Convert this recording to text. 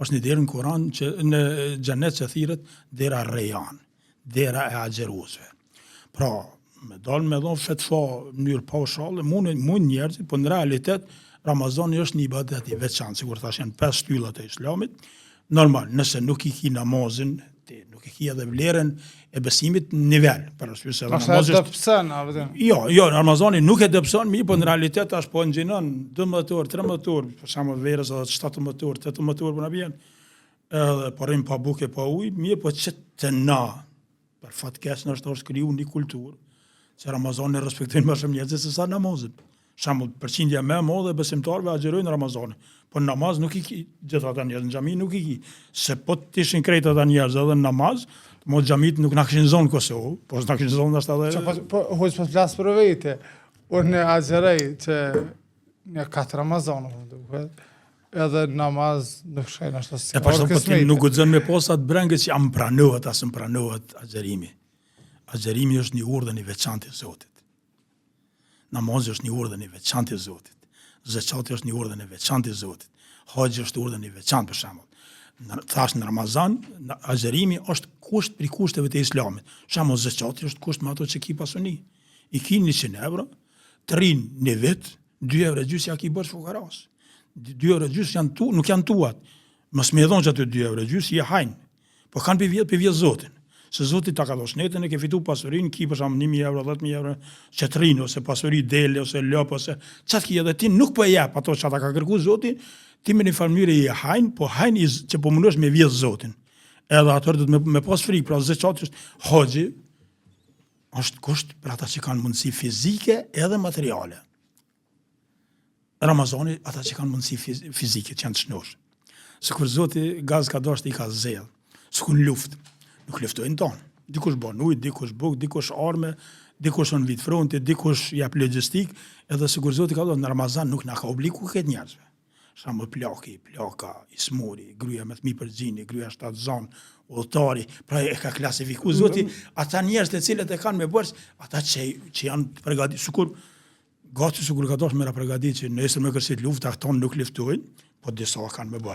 është një derë në Kur'an që në xhenet që thirret dera Rejhan, dera e agjeruesve. Pra, me dalë me dhonë fetfa në mënyrë paushale, mund njerëzit, po në realitet Ramazani është një ibadet i veçantë, sikur thash janë 5 shtyllat e Islamit. Normal, nëse nuk i ki namazin, nuk i ki edhe vlerën e besimit në nivel, për arsye se namazi është Jo, Ramazani nuk e dëpson, po në realitet as po ngjinon 12 orë, 13 orë, për shembull verës edhe 17 orë, 18 orë po na vjen. Edhe parim pa bukë pa ujë, po që të na për fatkeq në është kriju një kulturë se Ramazani respektojnë më shumë njerëz se sa namazin. Shembull, përqindja më e madhe e besimtarëve agjerojnë Ramazanin. Po në namaz nuk i ki gjithë ata njerëz, në xhami nuk i ki. Se po të ishin krejt ata njerëz edhe në namaz, mo xhamit nuk na kishin zonë Kosovë, po s'na kishin zonë ashta edhe. Po hoç po flas për vete. Unë në agjerej që në 4 Ramazan, edhe namaz nuk shkojnë ashtu si. E për shkak nuk guxon me posat brengët që jam pranohet as më pranohet agjerimi. Agjerimi është një urdhën i veçantë i Zotit. Namazi është një urdhën i veçantë i Zotit. Zekati është një urdhën e veçantë i Zotit. Haxhi është urdhën i veçantë për shembull. Thash në Ramazan, agjerimi është kusht për kushteve të Islamit. Shembull, zekati është kusht me ato që ki pasuni. I ki 100 euro, të rinë një vit, 2 euro gjys ja ki bërë fukaras. 2 euro gjys nuk janë tuat. Mos më dhon që aty 2 euro gjys i hajnë. Po kanë për vjet Zotin. Se Zoti ta ka dhënë shëndetin e ke fitu pasurinë, ki për shembull 1000 euro, 10000 euro, qetrin ose pasuri dele ose lop ose çfarë ki edhe ti nuk po e jap ato çka ta ka kërkuar Zoti, ti me një farmyre i hajn, po hajn që po mundosh me vjedh Zotin. Edhe atëherë do të me pas frikë, pra zekati është haxhi, është kusht për ata që kanë mundësi fizike edhe materiale. Ramazani ata që kanë mundësi fizike që janë të shnosh. Sikur Zoti gaz ka dashur i ka zell, s'ku luftë. Nuk luftojnë tonë. Dikush bën ujë, dikush buk, dikush arme, dikush në vit fronti, dikush jap logjistik, edhe sikur Zoti ka thënë në Ramazan nuk na ka obliguar këtë njerëzve. Shembull plaka, ismuri, gruaja me fëmijë përgjini, gruaja 7 zon, udhëtari, pra e ka klasifikuar Zoti ata njerëz të cilët e kanë me bërë, ata që janë përgatitur, sikur ka dashur me ra përgatitur që nesër me kërcit luftë, ata nuk luftojnë, po disa kanë me bërë.